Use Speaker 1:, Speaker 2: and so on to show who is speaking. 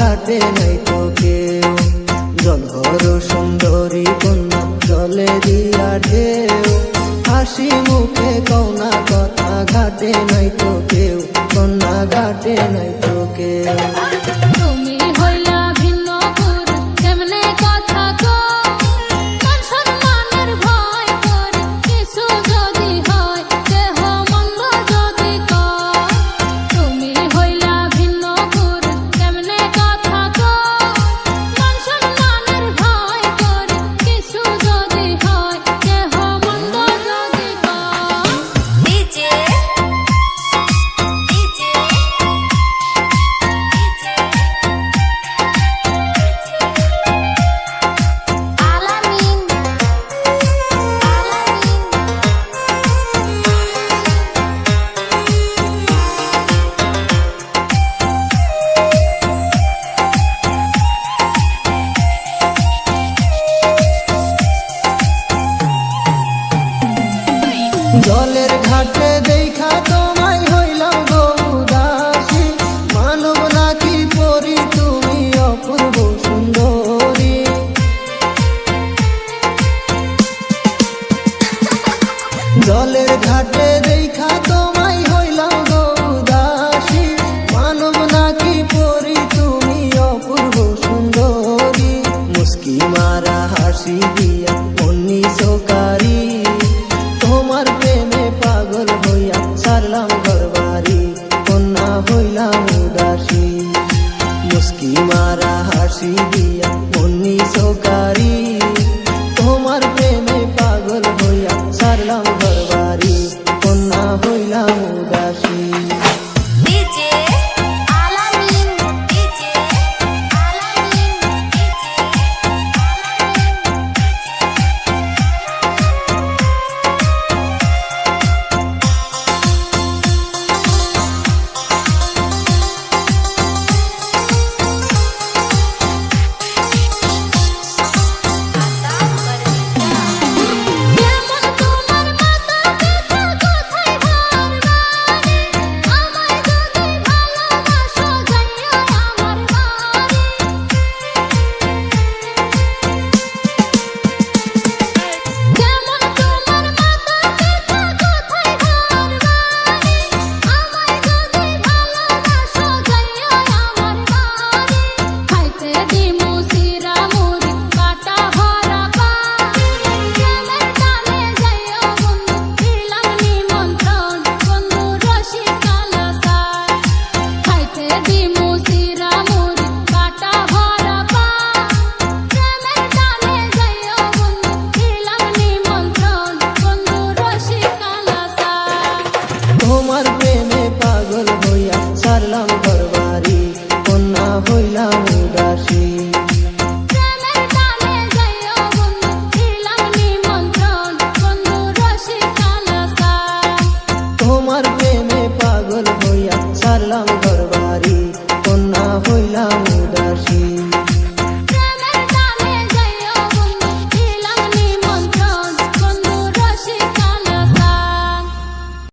Speaker 1: ঘাটে নাই তো কেউ। জলহর সুন্দরী কন্যা জলে দিয়া ঢেউ, হাসি মুখে কওনা কথা ঘাটে নাই তো কেউ, কন্যা ঘাটে নাই তো কেউ।
Speaker 2: তুমি হইলা ভিন্ন পুর কেমনে কথা কো, মান সম্মানের ভয় করে কিছু যদি হয় দেহ মন্দ যদি কয়। তুমি হইলা ভিন্ন পুর কেমনে কথা কো, মান সম্মানের ভয় করে কিছু যদি হয় দেহ মন্দ যদি কয়।
Speaker 3: ডিজে ডিজে আলামিন
Speaker 1: জলের ঘাটে দেখা তোমায় হইলাম গো উদাসী, মানব নাকি পরি তুমি অপূর্ব সুন্দরী। জলের ঘাটে দেখা তোমায় হইলাম গো উদাসী, মানব নাকি পরি তুমি অপূর্ব সুন্দরী। মুস্কি মারা হাসি দিয়া অন্যি সকারি, তোমার প্রেমে পাগল হইয়া সারলাম ঘরবাড়ি, কন্যা হইলাম উদাসী। মুস্কি মারা হাসি দিয়া অন্যি সকারি।